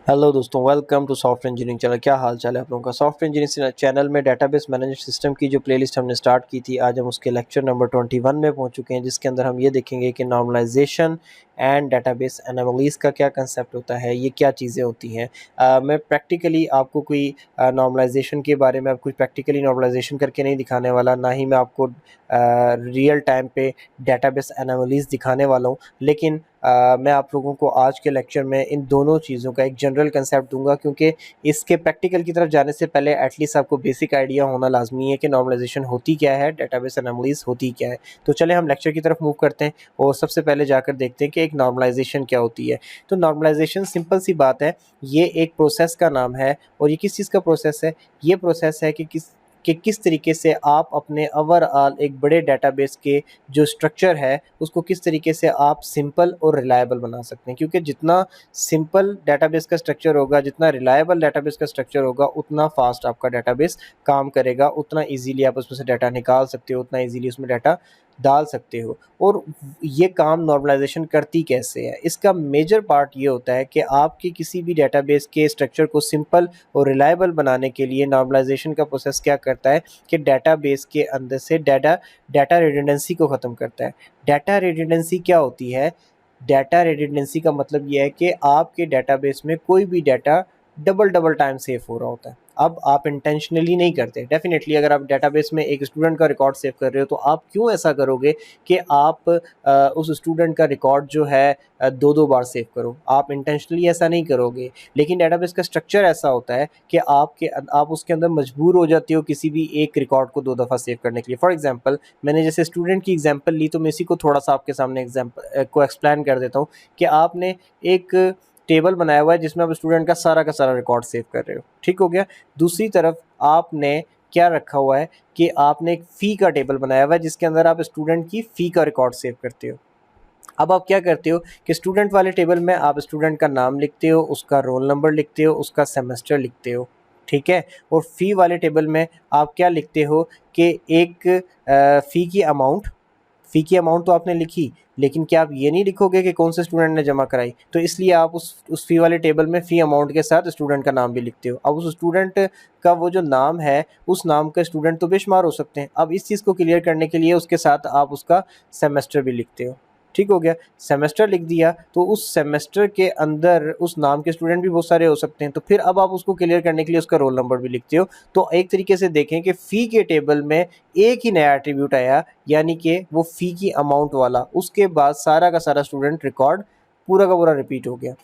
Hello दोस्तों, welcome to software engineering channel. क्या हाल चाल है आप लोगों का। सॉफ्टवेयर इंजीनियरिंग चैनल में डेटाबेस मैनेजमेंट सिस्टम की जो प्लेलिस्ट हमने स्टार्ट की थी, आज हम उसके लेक्चर नंबर 21 में पहुंच चुके हैं, जिसके अंदर हम ये देखेंगे कि नॉर्मलाइजेशन एंड डेटाबेस एनालिसिस का क्या कंसेप्ट होता है, ये क्या चीज़ें होती हैं। मैं प्रैक्टिकली आपको कोई नॉर्मलाइजेशन के बारे में कुछ प्रैक्टिकली नॉर्मलाइजेशन करके नहीं दिखाने वाला, ना ही मैं आपको रियल टाइम पे डेटाबेस एनालिसिस दिखाने वाला हूँ। लेकिन मैं आप लोगों को आज के लेक्चर में इन दोनों चीज़ों का एक जनरल कंसेप्ट दूंगा, क्योंकि इसके प्रैक्टिकल की तरफ जाने से पहले एटलीस्ट आपको बेसिक आइडिया होना लाजमी है कि नॉर्मलाइजेशन होती क्या है, डेटाबेस एनालिसिस होती क्या है। तो चले हम लेक्चर की तरफ मूव करते हैं और सबसे पहले जाकर देखते हैं कि एक नॉर्मलाइजेशन क्या होती है। तो नॉर्मलाइजेशन सिंपल सी बात है, ये एक प्रोसेस का नाम है। और ये किस चीज़ का प्रोसेस है? ये प्रोसेस है कि किस तरीके से आप अपने ओवरऑल एक बड़े डेटाबेस के जो स्ट्रक्चर है उसको किस तरीके से आप सिंपल और रिलायबल बना सकते हैं। क्योंकि जितना सिंपल डेटाबेस का स्ट्रक्चर होगा, जितना रिलायबल डेटाबेस का स्ट्रक्चर होगा, उतना फास्ट आपका डेटाबेस काम करेगा, उतना इजीली आप उसमें से डाटा निकाल सकते हो, उतना इजीली उसमें डाटा डाल सकते हो। और ये काम नॉर्मलाइजेशन करती कैसे है? इसका मेजर पार्ट ये होता है कि आपके किसी भी डेटाबेस के स्ट्रक्चर को सिंपल और रिलायबल बनाने के लिए नॉर्मलाइजेशन का प्रोसेस क्या करता है कि डेटाबेस के अंदर से डाटा रिडंडेंसी को ख़त्म करता है। डाटा रिडंडेंसी क्या होती है? डाटा रिडंडेंसी का मतलब ये है कि आपके डेटाबेस में कोई भी data double double time save हो रहा होता है। अब आप इंटेंशनली नहीं करते। डेफिनेटली अगर आप डेटाबेस में एक स्टूडेंट का रिकॉर्ड सेव कर रहे हो, तो आप क्यों ऐसा करोगे कि आप उस स्टूडेंट का रिकॉर्ड जो है दो दो बार सेव करो? आप इंटेंशनली ऐसा नहीं करोगे। लेकिन डेटाबेस का स्ट्रक्चर ऐसा होता है कि आप उसके अंदर मजबूर हो जाते हो किसी भी एक रिकॉर्ड को दो दफ़ा सेव करने के लिए। फॉर एग्जांपल, मैंने जैसे स्टूडेंट की एग्जांपल ली, तो मैं इसी को थोड़ा सा आपके सामने एग्जांपल को एक्सप्लेन कर देता हूँ कि आपने एक टेबल बनाया हुआ है जिसमें आप स्टूडेंट का सारा रिकॉर्ड सेव कर रहे हो। ठीक हो गया। दूसरी तरफ आपने क्या रखा हुआ है कि आपने एक फ़ी का टेबल बनाया हुआ है जिसके अंदर आप स्टूडेंट की फ़ी का रिकॉर्ड सेव करते हो। अब आप क्या करते हो कि स्टूडेंट वाले टेबल में आप स्टूडेंट का नाम लिखते हो, उसका रोल नंबर लिखते हो, उसका सेमेस्टर लिखते हो। ठीक है। और फ़ी वाले टेबल में आप क्या लिखते हो कि एक फ़ी की अमाउंट तो आपने लिखी, लेकिन क्या आप ये नहीं लिखोगे कि कौन से स्टूडेंट ने जमा कराई? तो इसलिए आप उस फ़ी वाले टेबल में फ़ी अमाउंट के साथ स्टूडेंट का नाम भी लिखते हो। अब उस स्टूडेंट का वो जो नाम है, उस नाम के स्टूडेंट तो बेशुमार हो सकते हैं। अब इस चीज़ को क्लियर करने के लिए उसके साथ आप उसका सेमेस्टर भी लिखते हो। ठीक हो गया। सेमेस्टर लिख दिया, तो उस सेमेस्टर के अंदर उस नाम के स्टूडेंट भी बहुत सारे हो सकते हैं, तो फिर अब आप उसको क्लियर करने के लिए उसका रोल नंबर भी लिखते हो। तो एक तरीके से देखें कि फ़ी के टेबल में एक ही नया एट्रीब्यूट आया, यानी कि वो फ़ी की अमाउंट वाला। उसके बाद सारा का सारा स्टूडेंट रिकॉर्ड पूरा का पूरा रिपीट हो गया।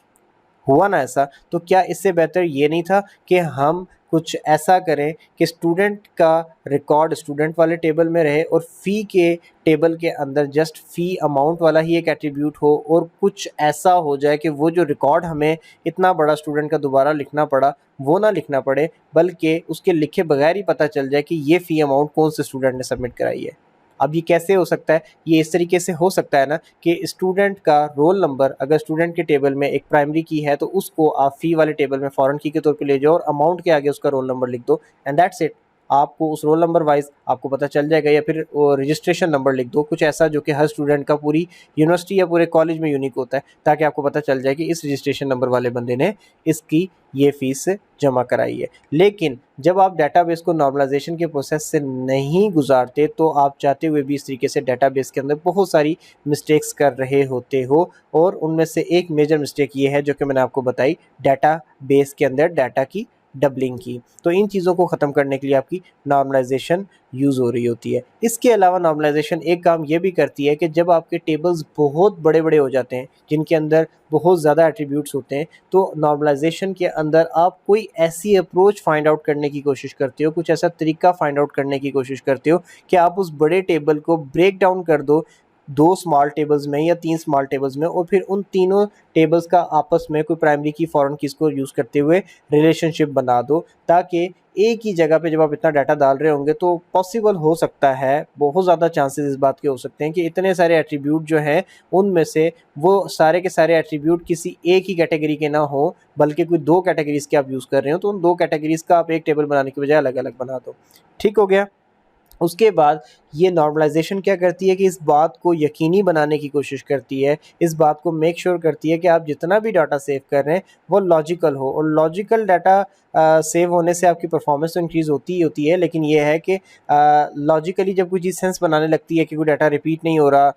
हुआ ना ऐसा? तो क्या इससे बेहतर ये नहीं था कि हम कुछ ऐसा करें कि स्टूडेंट का रिकॉर्ड स्टूडेंट वाले टेबल में रहे और फ़ी के टेबल के अंदर जस्ट फ़ी अमाउंट वाला ही एक एट्रीब्यूट हो, और कुछ ऐसा हो जाए कि वो जो रिकॉर्ड हमें इतना बड़ा स्टूडेंट का दोबारा लिखना पड़ा, वो ना लिखना पड़े, बल्कि उसके लिखे बगैर ही पता चल जाए कि ये फ़ी अमाउंट कौन से स्टूडेंट ने सबमिट कराई है। अब ये कैसे हो सकता है? ये इस तरीके से हो सकता है ना कि स्टूडेंट का रोल नंबर अगर स्टूडेंट के टेबल में एक प्राइमरी की है, तो उसको आप फ़ी वाले टेबल में फॉरेन की के तौर पे ले जाओ और अमाउंट के आगे उसका रोल नंबर लिख दो, एंड दैट्स इट। आपको उस रोल नंबर वाइज़ आपको पता चल जाएगा, या फिर रजिस्ट्रेशन नंबर लिख दो, कुछ ऐसा जो कि हर स्टूडेंट का पूरी यूनिवर्सिटी या पूरे कॉलेज में यूनिक होता है, ताकि आपको पता चल जाए कि इस रजिस्ट्रेशन नंबर वाले बंदे ने इसकी ये फ़ीस जमा कराई है। लेकिन जब आप डेटाबेस को नॉर्मलाइजेशन के प्रोसेस से नहीं गुजारते, तो आप चाहते हुए भी इस तरीके से डेटाबेस के अंदर बहुत सारी मिस्टेक्स कर रहे होते हो। और उनमें से एक मेजर मिस्टेक ये है जो कि मैंने आपको बताई, डेटाबेस के अंदर डाटा की डबलिंग की। तो इन चीज़ों को ख़त्म करने के लिए आपकी नॉर्मलाइजेशन यूज़ हो रही होती है। इसके अलावा नॉर्मलाइजेशन एक काम ये भी करती है कि जब आपके टेबल्स बहुत बड़े बड़े हो जाते हैं, जिनके अंदर बहुत ज़्यादा एट्रीब्यूट्स होते हैं, तो नॉर्मलाइजेशन के अंदर आप कोई ऐसी अप्रोच फाइंड आउट करने की कोशिश करते हो, कुछ ऐसा तरीका फाइंड आउट करने की कोशिश करते हो कि आप उस बड़े टेबल को ब्रेक डाउन कर दो दो स्मॉल टेबल्स में या तीन स्मॉल टेबल्स में, और फिर उन तीनों टेबल्स का आपस में कोई प्राइमरी की फॉरेन कीज़ को यूज़ करते हुए रिलेशनशिप बना दो, ताकि एक ही जगह पे जब आप इतना डाटा डाल रहे होंगे, तो पॉसिबल हो सकता है, बहुत ज़्यादा चांसेस इस बात के हो सकते हैं कि इतने सारे एट्रीब्यूट जो हैं, उनमें से वो सारे के सारे एट्रीब्यूट किसी एक ही कैटेगरी के ना हो, बल्कि कोई दो कैटेगरीज़ के आप यूज़ कर रहे हो, तो उन दो कैटेगरीज़ का आप एक टेबल बनाने की बजाय अलग अलग बना दो। ठीक हो गया। उसके बाद ये नॉर्मलाइजेशन क्या करती है कि इस बात को यकीनी बनाने की कोशिश करती है, इस बात को मेक श्योर करती है कि आप जितना भी डाटा सेव कर रहे हैं वो लॉजिकल हो, और लॉजिकल डाटा सेव होने से आपकी परफॉर्मेंस तो इंक्रीज़ होती ही होती है, लेकिन ये है कि लॉजिकली जब कोई चीज़ सेंस बनाने लगती है कि कोई डाटा रिपीट नहीं हो रहा,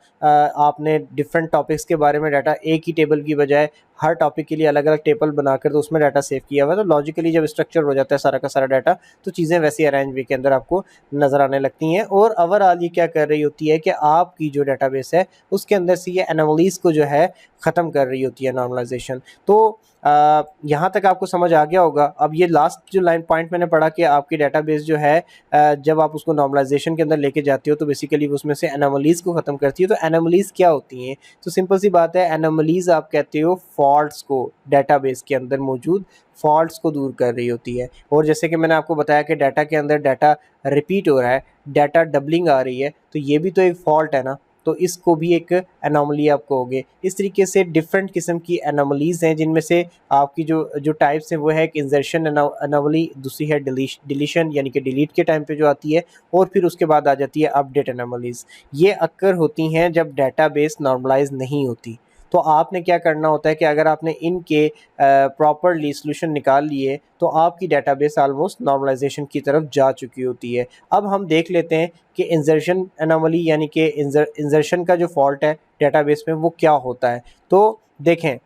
आपने डिफरेंट टॉपिक्स के बारे में डाटा एक ही टेबल की बजाय हर टॉपिक के लिए अलग अलग टेबल बनाकर तो उसमें डाटा सेव किया हुआ है, तो लॉजिकली जब स्ट्रक्चर हो जाता है सारा का सारा डाटा, तो चीज़ें वैसे अरेंज वे के अंदर आपको नज़र आने लगती हैं। और ओवरऑल ये क्या कर रही होती है कि आपकी जो डेटाबेस है उसके अंदर से ये एनोमलीज़ को जो है ख़त्म कर रही होती है नॉर्मलाइजेशन। तो यहाँ तक आपको समझ आ गया होगा। अब ये लास्ट जो लाइन पॉइंट मैंने पढ़ा कि आपकी डेटाबेस जो है जब आप उसको नॉर्मलाइजेशन के अंदर लेके जाते हो तो बेसिकली उसमें से एनोमलीज़ को ख़त्म करती है। तो एनोमलीज़ क्या होती हैं? तो सिंपल सी बात है, एनोमलीज़ आप कहते हो फॉल्ट्स को, डेटाबेस के अंदर मौजूद फॉल्ट्स को दूर कर रही होती है। और जैसे कि मैंने आपको बताया कि डाटा के अंदर डाटा रिपीट हो रहा है, डाटा डबलिंग आ रही है, तो ये भी तो एक फॉल्ट है ना, तो इसको भी एक एनोमली आप कहोगे। इस तरीके से डिफरेंट किस्म की एनोमलीज़ हैं, जिनमें से आपकी जो जो टाइप्स हैं वो है एक इंसर्शन एनोमली, दूसरी है डिलीशन यानी कि डिलीट के टाइम पे जो आती है, और फिर उसके बाद आ जाती है अपडेट एनोमलीज़। ये अक्कर होती हैं जब डेटाबेस नॉर्मलाइज नहीं होती। तो आपने क्या करना होता है कि अगर आपने इनके प्रॉपरली सॉल्यूशन निकाल लिए तो आपकी डेटाबेस ऑलमोस्ट नॉर्मलाइजेशन की तरफ जा चुकी होती है। अब हम देख लेते हैं कि इंसर्शन एनोमली यानी कि इंसर्शन का जो फॉल्ट है डेटाबेस में वो क्या होता है। तो देखें,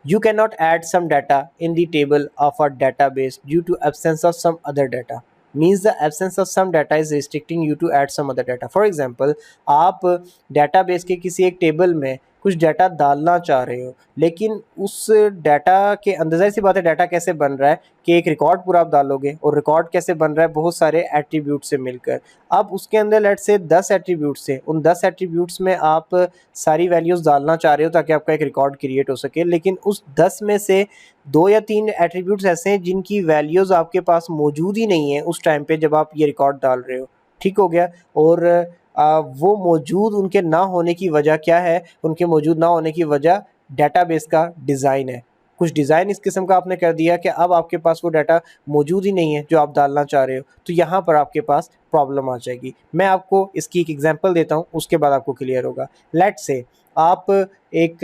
you cannot add some data in the table of a database due to absence of some other data, means the absence of some data is restricting you to add some other data. For example, आप database के किसी एक table में कुछ data डालना चाह रहे हो, लेकिन उस डाटा के अंदर ज़ाहिर सी बात है डाटा कैसे बन रहा है कि एक रिकॉर्ड पूरा आप डालोगे, और रिकॉर्ड कैसे बन रहा है बहुत सारे एट्रीब्यूट से मिलकर। अब उसके अंदर लेट से 10 एट्रीब्यूट्स हैं, उन 10 एट्रीब्यूट्स में आप सारी वैल्यूज़ डालना चाह रहे हो ताकि आपका एक रिकॉर्ड क्रिएट हो सके, लेकिन उस 10 में से 2 या 3 एट्रीब्यूट्स ऐसे हैं जिनकी वैल्यूज़ आपके पास मौजूद ही नहीं है उस टाइम पे जब आप ये रिकॉर्ड डाल रहे हो। ठीक हो गया? और वो मौजूद उनके ना होने की वजह क्या है? उनके मौजूद ना होने की वजह डेटाबेस का डिज़ाइन है। कुछ डिज़ाइन इस किस्म का आपने कर दिया कि अब आपके पास वो डाटा मौजूद ही नहीं है जो आप डालना चाह रहे हो, तो यहाँ पर आपके पास प्रॉब्लम आ जाएगी। मैं आपको इसकी एक एग्जांपल देता हूँ, उसके बाद आपको क्लियर होगा। लेट्स से आप एक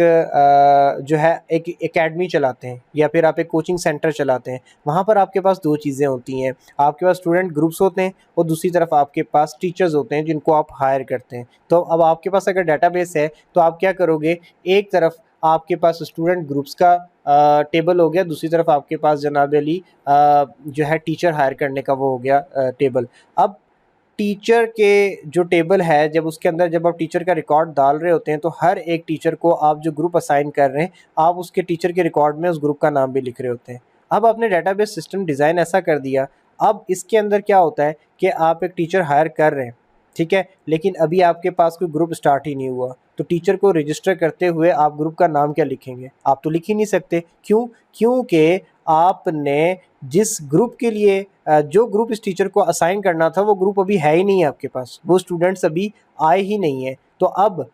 जो है एक एकेडमी चलाते हैं या फिर आप एक कोचिंग सेंटर चलाते हैं। वहाँ पर आपके पास 2 चीज़ें होती हैं, आपके पास स्टूडेंट ग्रुप्स होते हैं और दूसरी तरफ आपके पास टीचर्स होते हैं जिनको आप हायर करते हैं। तो अब आपके पास अगर डेटाबेस है तो आप क्या करोगे, एक तरफ आपके पास स्टूडेंट ग्रुप्स का टेबल हो गया, दूसरी तरफ आपके पास जनाब अली जो है टीचर हायर करने का वो हो गया टेबल। अब टीचर के जो टेबल है, जब उसके अंदर जब आप टीचर का रिकॉर्ड डाल रहे होते हैं तो हर एक टीचर को आप जो ग्रुप असाइन कर रहे हैं, आप उसके टीचर के रिकॉर्ड में उस ग्रुप का नाम भी लिख रहे होते हैं। अब आपने डेटाबेस सिस्टम डिज़ाइन ऐसा कर दिया, अब इसके अंदर क्या होता है कि आप एक टीचर हायर कर रहे हैं, ठीक है, लेकिन अभी आपके पास कोई ग्रुप स्टार्ट ही नहीं हुआ, तो टीचर को रजिस्टर करते हुए आप ग्रुप का नाम क्या लिखेंगे? आप तो लिख ही नहीं सकते। क्यों? क्योंकि आपने जिस ग्रुप के लिए जो ग्रुप इस टीचर को असाइन करना था वो ग्रुप अभी है ही नहीं है आपके पास, वो स्टूडेंट्स अभी आए ही नहीं है। तो अब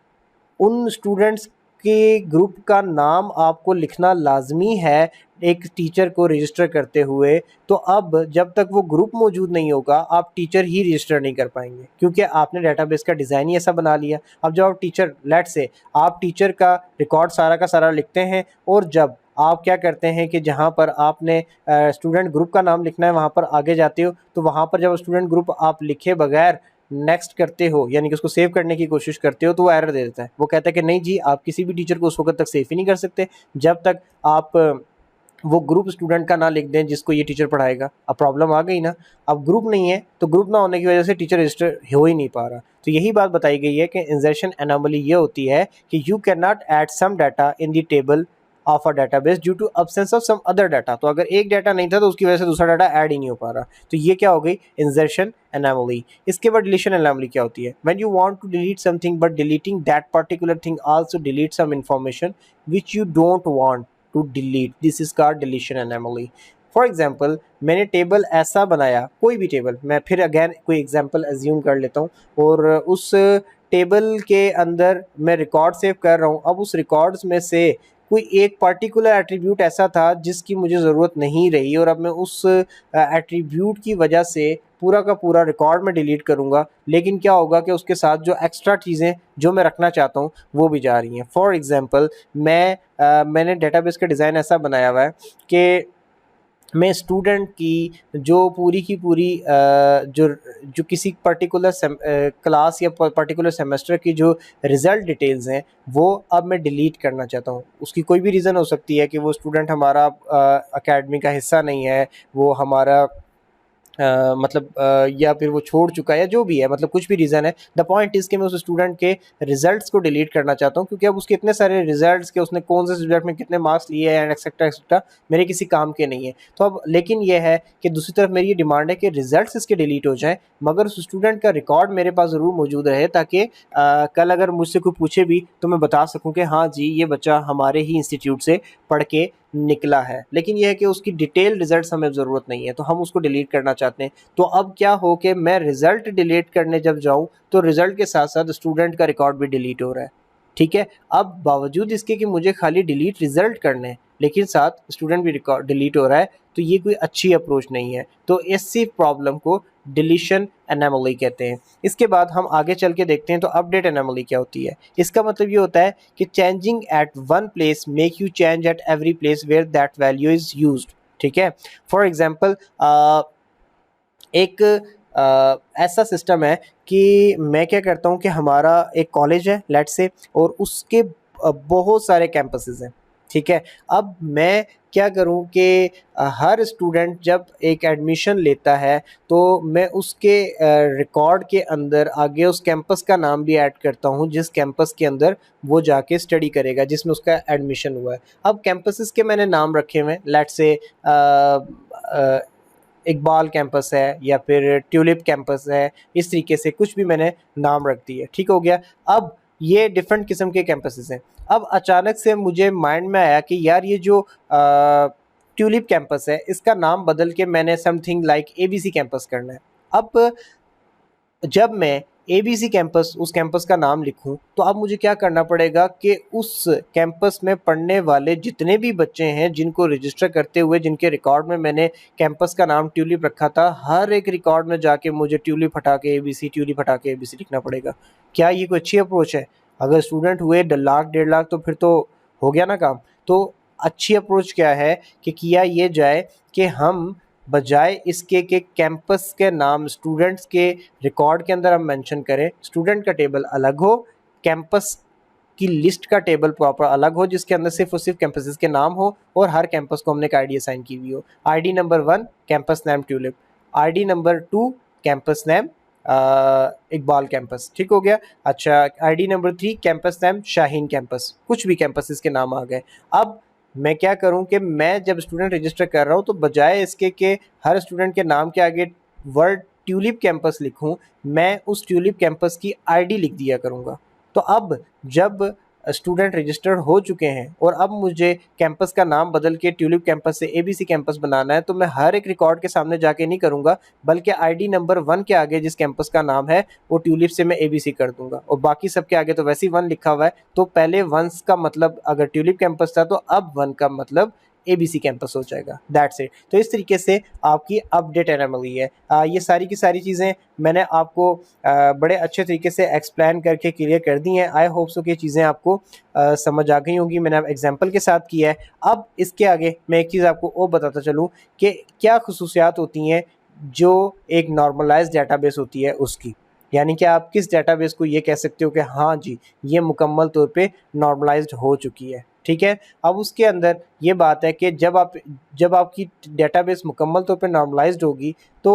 उन स्टूडेंट्स के ग्रुप का नाम आपको लिखना लाजमी है एक टीचर को रजिस्टर करते हुए। तो अब जब तक वो ग्रुप मौजूद नहीं होगा आप टीचर ही रजिस्टर नहीं कर पाएंगे, क्योंकि आपने डेटाबेस का डिज़ाइन ही ऐसा बना लिया। अब जब आप टीचर लेट से आप टीचर का रिकॉर्ड सारा का सारा लिखते हैं, और जब आप क्या करते हैं कि जहाँ पर आपने स्टूडेंट ग्रुप का नाम लिखना है वहाँ पर आगे जाते हो, तो वहाँ पर जब स्टूडेंट ग्रुप आप लिखे बगैर नेक्स्ट करते हो यानी कि उसको सेव करने की कोशिश करते हो, तो वो एरर दे देता है। वो कहता है कि नहीं जी, आप किसी भी टीचर को उस वक्त तक सेव ही नहीं कर सकते जब तक आप वो ग्रुप स्टूडेंट का ना लिख दें जिसको ये टीचर पढ़ाएगा। अब प्रॉब्लम आ गई ना। अब ग्रुप नहीं है तो ग्रुप ना होने की वजह से टीचर रजिस्टर हो ही नहीं पा रहा। तो यही बात बताई गई है कि इंसर्शन एनोमली ये होती है कि you can not add some data in the table of a database due to absence of some other data. तो अगर एक डाटा नहीं था तो उसकी वजह से दूसरा डाटा ऐड ही नहीं हो पा रहा, तो ये क्या हो गई? Insertion anomaly. इसके बाद डिलीशन एनोमली क्या होती है? When you want to delete something but deleting that particular thing also delete some information which you don't want to delete, this is called deletion anomaly. For example, मैंने table ऐसा बनाया, कोई भी table, मैं फिर अगैन कोई example assume कर लेता हूँ, और उस टेबल के अंदर मैं रिकॉर्ड सेव कर रहा हूँ। अब उस रिकॉर्ड्स में से कोई एक पर्टिकुलर एट्रीब्यूट ऐसा था जिसकी मुझे ज़रूरत नहीं रही और अब मैं उस एट्रीब्यूट की वजह से पूरा का पूरा रिकॉर्ड में डिलीट करूँगा, लेकिन क्या होगा कि उसके साथ जो एक्स्ट्रा चीज़ें जो मैं रखना चाहता हूँ वो भी जा रही हैं। फॉर एग्ज़ाम्पल मैंने डेटाबेस का डिज़ाइन ऐसा बनाया हुआ है कि मैं स्टूडेंट की जो पूरी की पूरी जो जो किसी पर्टिकुलर क्लास या पर्टिकुलर सेमेस्टर की जो रिज़ल्ट डिटेल्स हैं वो अब मैं डिलीट करना चाहता हूँ। उसकी कोई भी रीज़न हो सकती है कि वो स्टूडेंट हमारा अकेडमी का हिस्सा नहीं है, वो हमारा या फिर वो छोड़ चुका है या जो भी है, मतलब कुछ भी रीज़न है। द पॉइंट इज़ कि मैं उस स्टूडेंट के रिजल्ट्स को डिलीट करना चाहता हूँ, क्योंकि अब उसके इतने सारे रिजल्ट्स के उसने कौन से सब्जेक्ट में कितने मार्क्स लिए हैं एंड एक्सेट्रा एक्सेट्रा मेरे किसी काम के नहीं है। तो अब लेकिन ये है कि दूसरी तरफ मेरी ये डिमांड है कि रिजल्ट्स इसके डिलीट हो जाएँ, मगर उस स्टूडेंट का रिकॉर्ड मेरे पास ज़रूर मौजूद रहे, ताकि कल अगर मुझसे कोई पूछे भी तो मैं बता सकूँ कि हाँ जी, ये बच्चा हमारे ही इंस्टीट्यूट से पढ़ के निकला है। लेकिन ये है कि उसकी डिटेल रिजल्ट्स हमें ज़रूरत नहीं है, तो हम उसको डिलीट करना चाहते हैं। तो अब क्या हो कि मैं रिज़ल्ट डिलीट करने जब जाऊँ तो रिज़ल्ट के साथ-साथ स्टूडेंट का रिकॉर्ड भी डिलीट हो रहा है। ठीक है? अब बावजूद इसके कि मुझे खाली डिलीट रिज़ल्ट करने हैं, लेकिन साथ स्टूडेंट भी रिकॉर्ड डिलीट हो रहा है, तो ये कोई अच्छी अप्रोच नहीं है। तो इसी प्रॉब्लम को डिलीशन एनोमली कहते हैं। इसके बाद हम आगे चल के देखते हैं तो अपडेट एनोमली क्या होती है। इसका मतलब ये होता है कि changing at one place make you change at every place where that value is used. ठीक है? फॉर एग्ज़ाम्पल एक ऐसा सिस्टम है कि मैं क्या करता हूँ कि हमारा एक कॉलेज है लेट्स से, और उसके बहुत सारे कैंपसेस हैं। ठीक है? अब मैं क्या करूँ कि हर स्टूडेंट जब एक एडमिशन लेता है तो मैं उसके रिकॉर्ड के अंदर आगे उस कैंपस का नाम भी ऐड करता हूँ जिस कैंपस के अंदर वो जाके स्टडी करेगा, जिसमें उसका एडमिशन हुआ है। अब कैंपसेस के मैंने नाम रखे हुए हैं, लेट्स से इकबाल कैंपस है या फिर ट्यूलिप कैंपस है, इस तरीके से कुछ भी मैंने नाम रख दिए। ठीक हो गया? अब ये डिफरेंट किस्म के कैंपसेस हैं। अब अचानक से मुझे माइंड में आया कि यार ये जो ट्यूलिप कैंपस है इसका नाम बदल के मैंने समथिंग लाइक एबीसी कैंपस करना है। अब जब मैं एबीसी कैंपस उस कैंपस का नाम लिखूं तो अब मुझे क्या करना पड़ेगा कि उस कैंपस में पढ़ने वाले जितने भी बच्चे हैं जिनको रजिस्टर करते हुए जिनके रिकॉर्ड में मैंने कैंपस का नाम ट्यूलिप रखा था, हर एक रिकॉर्ड में जाके मुझे ट्यूलिप हटा के एबीसी, ट्यूलिप हटा के एबीसी लिखना पड़ेगा। क्या ये कोई अच्छी अप्रोच है? अगर स्टूडेंट हुए 1.5 लाख 1.5 लाख तो फिर तो हो गया ना काम। तो अच्छी अप्रोच क्या है कि किया ये जाए कि हम बजाय इसके कि कैंपस के नाम स्टूडेंट्स के रिकॉर्ड के अंदर हम मेंशन करें, स्टूडेंट का टेबल अलग हो, कैंपस की लिस्ट का टेबल प्रॉपर अलग हो जिसके अंदर सिर्फ और सिर्फ कैंपसेस के नाम हो और हर कैंपस को हमने एक आईडी असाइन की हुई हो। ID number 1 campus name tulip, ID number 2 campus name Iqbal campus. ठीक हो गया? अच्छा, ID number 3 campus name Shaheen campus. कुछ भी कैंपसेस के नाम आ गए। अब मैं क्या करूं कि मैं जब स्टूडेंट रजिस्टर कर रहा हूं तो बजाय इसके कि हर स्टूडेंट के नाम के आगे वर्ड ट्यूलिप कैंपस लिखूं, मैं उस ट्यूलिप कैंपस की आईडी लिख दिया करूंगा। तो अब जब स्टूडेंट रजिस्टर्ड हो चुके हैं और अब मुझे कैंपस का नाम बदल के ट्यूलिप कैंपस से एबीसी कैंपस बनाना है, तो मैं हर एक रिकॉर्ड के सामने जाके नहीं करूंगा, बल्कि आईडी नंबर 1 के आगे जिस कैंपस का नाम है वो ट्यूलिप से मैं एबीसी कर दूंगा और बाकी सब के आगे तो वैसे ही 1 लिखा हुआ है। तो पहले 1 का मतलब अगर ट्यूलिप कैंपस था तो अब 1 का मतलब एबीसी कैंपस हो जाएगा। That's it. तो इस तरीके से आपकी अपडेट एनोमली है। ये सारी की सारी चीज़ें मैंने आपको बड़े अच्छे तरीके से एक्सप्लेन करके क्लियर कर दी हैं। आई होप सो कि चीज़ें आपको समझ आ गई होंगी। मैंने एग्जांपल के साथ किया है। अब इसके आगे मैं एक चीज़ आपको और बताता चलूँ कि क्या खसूसियात होती हैं जो एक नॉर्मलाइज्ड डेटाबेस होती है उसकी। यानी कि आप किस डेटाबेस को ये कह सकते हो कि हाँ जी, ये मुकम्मल तौर पे नॉर्मलाइज्ड हो चुकी है। ठीक है? अब उसके अंदर ये बात है कि जब आपकी डेटाबेस मुकम्मल तौर पे नॉर्मलाइज्ड होगी तो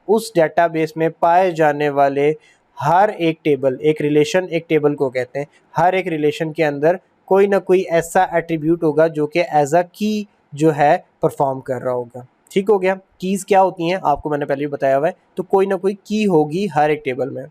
उस डेटाबेस में पाए जाने वाले हर एक टेबल, एक रिलेशन एक टेबल को कहते हैं, हर एक रिलेशन के अंदर कोई ना कोई ऐसा एट्रीब्यूट होगा जो कि एज अ की जो है परफॉर्म कर रहा होगा। ठीक हो गया? कीज़ क्या होती हैं आपको मैंने पहले भी बताया हुआ है। तो कोई ना कोई की होगी हर एक टेबल में।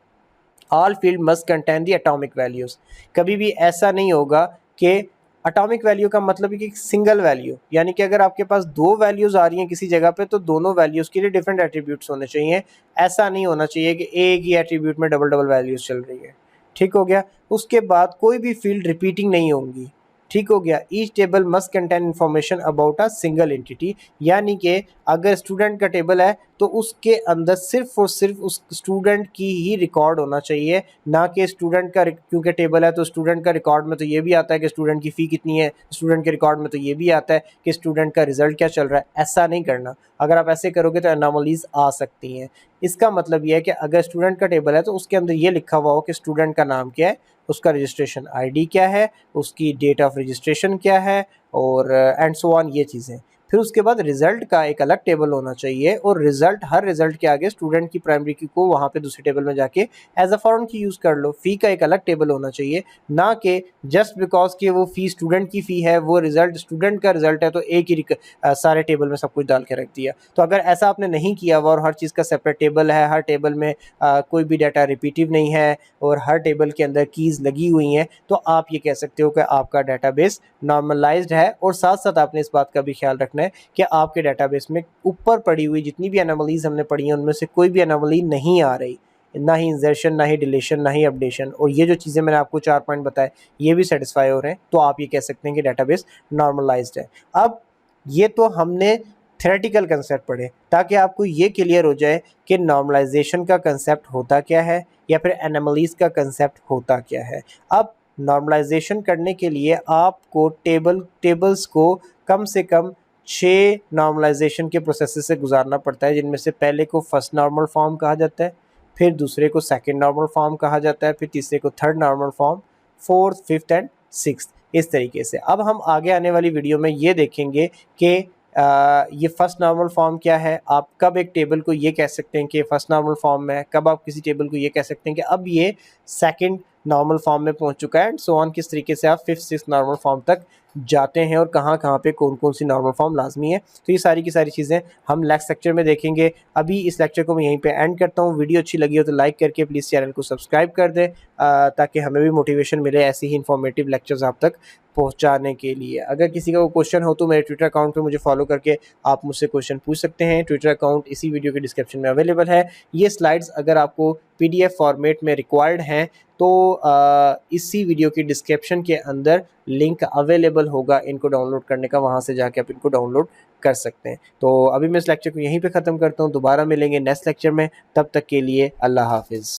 All field must contain the atomic values. कभी भी ऐसा नहीं होगा कि एटॉमिक वैल्यू का मतलब है कि सिंगल वैल्यू, यानी कि अगर आपके पास 2 वैल्यूज़ आ रही हैं किसी जगह पे तो दोनों वैल्यूज़ के लिए डिफरेंट एट्रीब्यूट्स होने चाहिए। ऐसा नहीं होना चाहिए कि एक ही एट्रीब्यूट में डबल डबल वैल्यूज़ चल रही है। ठीक हो गया? उसके बाद कोई भी फील्ड रिपीटिंग नहीं होंगी। ठीक हो गया। Each table must contain information about a single entity, यानी कि अगर स्टूडेंट का टेबल है तो उसके अंदर सिर्फ और सिर्फ उस स्टूडेंट की ही रिकॉर्ड होना चाहिए, ना कि स्टूडेंट का, क्योंकि टेबल है तो स्टूडेंट का रिकॉर्ड में तो ये भी आता है कि स्टूडेंट की फ़ी कितनी है, स्टूडेंट के रिकॉर्ड में तो ये भी आता है कि स्टूडेंट का रिजल्ट क्या चल रहा है। ऐसा नहीं करना। अगर आप ऐसे करोगे तो एनोमलीज आ सकती हैं। इसका मतलब ये है कि अगर स्टूडेंट का टेबल है तो उसके अंदर ये लिखा हुआ हो कि स्टूडेंट का नाम क्या है, उसका रजिस्ट्रेशन आईडी क्या है, उसकी डेट ऑफ रजिस्ट्रेशन क्या है, और एंड सो ऑन, ये चीज़ें। फिर उसके बाद रिजल्ट का एक अलग टेबल होना चाहिए, और रिजल्ट, हर रिजल्ट के आगे स्टूडेंट की प्राइमरी की को वहाँ पे दूसरे टेबल में जाके एज अ फॉरेन की यूज़ कर लो। फ़ी का एक अलग टेबल होना चाहिए, ना कि जस्ट बिकॉज कि वो फ़ी स्टूडेंट की फ़ी है, वो रिजल्ट स्टूडेंट का रिजल्ट है तो एक ही सारे टेबल में सब कुछ डाल के रख दिया। तो अगर ऐसा आपने नहीं किया हुआ और हर चीज़ का सेपरेट टेबल है, हर टेबल में कोई भी डाटा रिपीटिव नहीं है और हर टेबल के अंदर कीज़ लगी हुई हैं, तो आप ये कह सकते हो कि आपका डाटाबेस नॉर्मलाइज्ड है। और साथ साथ आपने इस बात का भी ख्याल रखना है कि आपके डाटाबेस में ऊपर पड़ी हुई जितनी भी एनोमलीज हमने पढ़ी हैं उनमें से कोई भी एनोमली नहीं आ रही, ना ही इंसर्शन, ना ही डिलीशन, ना ही अपडेशन, और ये जो चीज़ें मैंने आपको 4 पॉइंट बताए ये भी सेटिस्फाई हो रहे हैं, तो आप ये कह सकते हैं कि डाटाबेस नॉर्मलाइज्ड है। अब ये तो हमने थ्योरेटिकल कंसेप्ट पढ़े, ताकि आपको ये क्लियर हो जाए कि नॉर्मलाइजेशन का कंसेप्ट होता क्या है या फिर एनोमलीज का कंसेप्ट होता क्या है। अब नॉर्मलाइजेशन करने के लिए आपको टेबल्स को कम से कम 6 नॉर्मलाइजेशन के प्रोसेस से गुजारना पड़ता है, जिनमें से पहले को फर्स्ट नॉर्मल फॉर्म कहा जाता है, फिर दूसरे को सेकंड नॉर्मल फॉर्म कहा जाता है, फिर तीसरे को third normal form, fourth, fifth and sixth, इस तरीके से। अब हम आगे आने वाली वीडियो में ये देखेंगे कि ये फर्स्ट नॉर्मल फॉर्म क्या है, आप कब एक टेबल को ये कह सकते हैं कि फर्स्ट नॉर्मल फॉर्म में है, कब आप किसी टेबल को ये कह सकते हैं कि अब ये सेकंड नॉर्मल फॉर्म में पहुंच चुका है, एंड सो ऑन, किस तरीके से आप फिफ्थ सिक्स नॉर्मल फॉर्म तक जाते हैं और कहाँ कहाँ पे कौन कौन सी नॉर्मल फॉर्म लाजमी है। तो ये सारी की सारी चीज़ें हम नेक्स्ट लेक्चर में देखेंगे। अभी इस लेक्चर को मैं यहीं पे एंड करता हूँ। वीडियो अच्छी लगी हो तो लाइक करके प्लीज़ चैनल को सब्सक्राइब कर दें, ताकि हमें भी मोटिवेशन मिले ऐसी ही इंफॉर्मेटिव लेक्चर्स आप तक पहुंचाने के लिए। अगर किसी का कोई क्वेश्चन हो तो मेरे ट्विटर अकाउंट पे मुझे फॉलो करके आप मुझसे क्वेश्चन पूछ सकते हैं। ट्विटर अकाउंट इसी वीडियो के डिस्क्रिप्शन में अवेलेबल है। ये स्लाइड्स अगर आपको पीडीएफ फॉर्मेट में रिक्वायर्ड हैं तो इसी वीडियो की डिस्क्रिप्शन के अंदर लिंक अवेलेबल होगा इनको डाउनलोड करने का, वहाँ से जाके आप इनको डाउनलोड कर सकते हैं। तो अभी मैं इस लेक्चर को यहीं पे ख़त्म करता हूँ, दोबारा मिलेंगे नेक्स्ट लेक्चर में, तब तक के लिए अल्लाह हाफिज़।